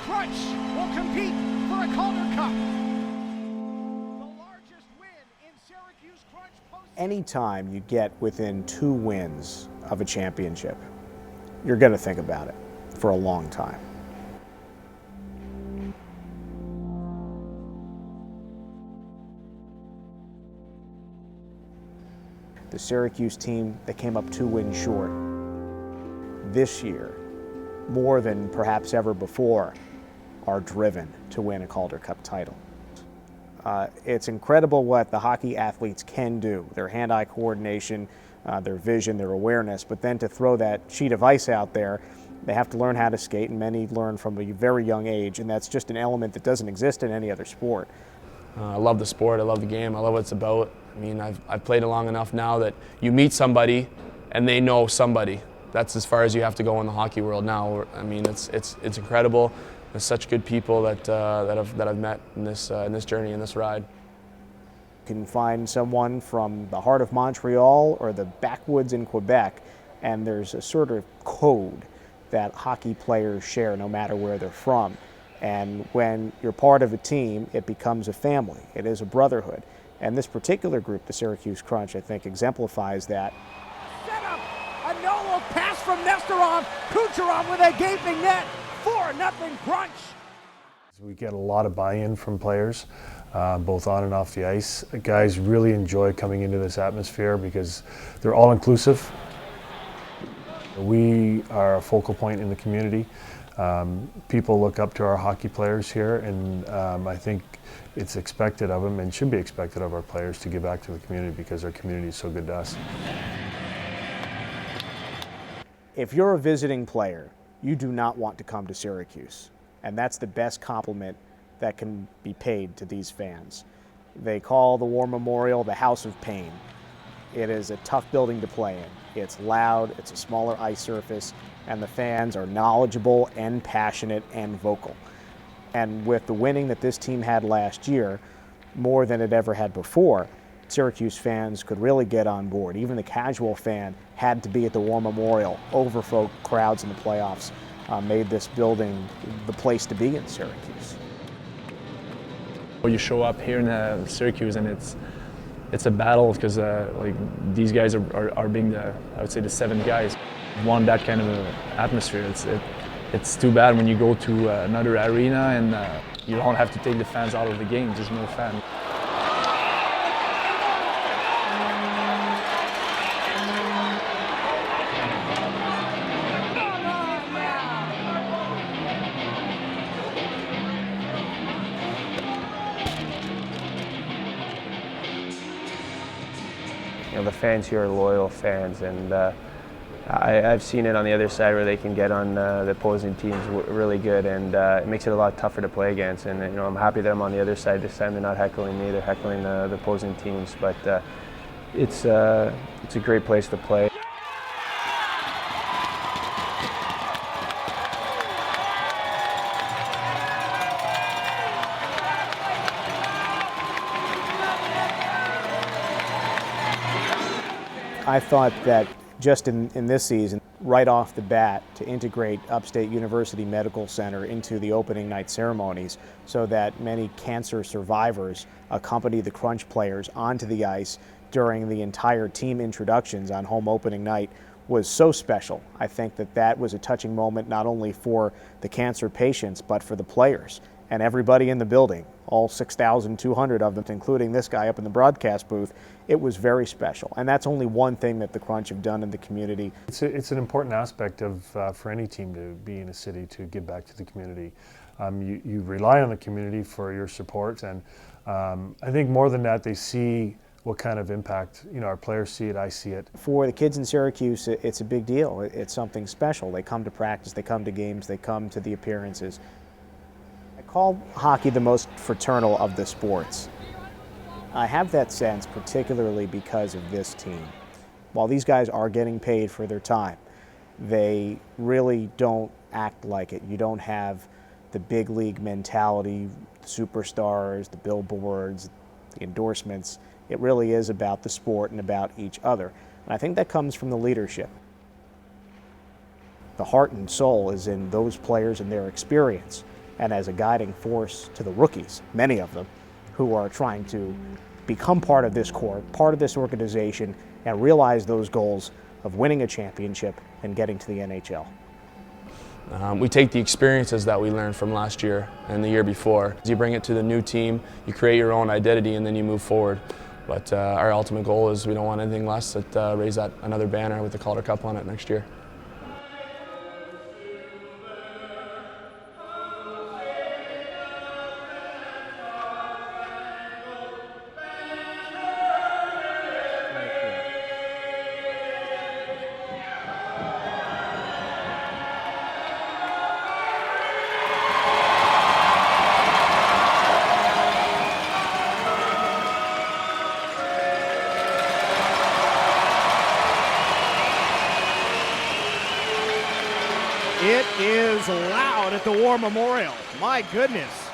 Crunch will compete for a Calder Cup. The largest win in Syracuse Crunch postseason. Anytime you get within 2 wins of a championship, you're going to think about it for a long time. The Syracuse team that came up 2 wins short this year, more than perhaps ever before, are driven to win a Calder Cup title. It's incredible what the hockey athletes can do, their hand-eye coordination, their vision, their awareness, but then to throw that sheet of ice out there, they have to learn how to skate, and many learn from a very young age, and that's just an element that doesn't exist in any other sport. I love the sport, I love the game, I love what it's about. I mean, I've played it long enough now that you meet somebody and they know somebody. That's as far as you have to go in the hockey world now. I mean, it's incredible. There's such good people that I've met in this journey, in this ride. You can find someone from the heart of Montreal or the backwoods in Quebec, and there's a sort of code that hockey players share no matter where they're from. And when you're part of a team, it becomes a family. It is a brotherhood. And this particular group, the Syracuse Crunch, I think exemplifies that. Set up a no-look pass from Nesterov. Kucherov with a gaping net. 4-0 Crunch. We get a lot of buy-in from players, both on and off the ice. Guys really enjoy coming into this atmosphere because they're all-inclusive. We are a focal point in the community. People look up to our hockey players here, and I think it's expected of them and should be expected of our players to give back to the community because our community is so good to us. If you're a visiting player, you do not want to come to Syracuse, and that's the best compliment that can be paid to these fans. They call the War Memorial the House of Pain. It is a tough building to play in. It's loud, it's a smaller ice surface, and the fans are knowledgeable and passionate and vocal. And with the winning that this team had last year, more than it ever had before, Syracuse fans could really get on board. Even the casual fan had to be at the War Memorial. Overflow crowds in the playoffs made this building the place to be in Syracuse. You show up here in Syracuse and it's a battle because like these guys are being I would say the 7 guys. Want that kind of atmosphere. It's too bad when you go to another arena and you don't have to take the fans out of the game. There's no fan. You know, the fans here are loyal fans, and I've seen it on the other side where they can get on the opposing teams really good, and it makes it a lot tougher to play against. And you know, I'm happy that I'm on the other side this time. They're not heckling me; they're heckling the opposing teams. But it's a great place to play. I thought that just in this season, right off the bat, to integrate Upstate University Medical Center into the opening night ceremonies so that many cancer survivors accompany the Crunch players onto the ice during the entire team introductions on home opening night was so special. I think that that was a touching moment not only for the cancer patients but for the players and everybody in the building, all 6,200 of them, including this guy up in the broadcast booth. It was very special, and that's only one thing that the Crunch have done in the community. It's an important aspect of for any team to be in a city to give back to the community. You rely on the community for your support, and I think more than that, they see what kind of impact, you know, our players see it, I see it. For the kids in Syracuse, it's a big deal. It's something special. They come to practice, they come to games, they come to the appearances. I call hockey the most fraternal of the sports. I have that sense particularly because of this team. While these guys are getting paid for their time, they really don't act like it. You don't have the big league mentality, the superstars, the billboards, the endorsements. It really is about the sport and about each other. And I think that comes from the leadership. The heart and soul is in those players and their experience. and as a guiding force to the rookies, many of them, who are trying to become part of this core, part of this organization, and realize those goals of winning a championship and getting to the NHL. We take the experiences that we learned from last year and the year before. You bring it to the new team, you create your own identity, and then you move forward. But our ultimate goal is we don't want anything less than raise that another banner with the Calder Cup on it next year. It is loud at the War Memorial. My goodness.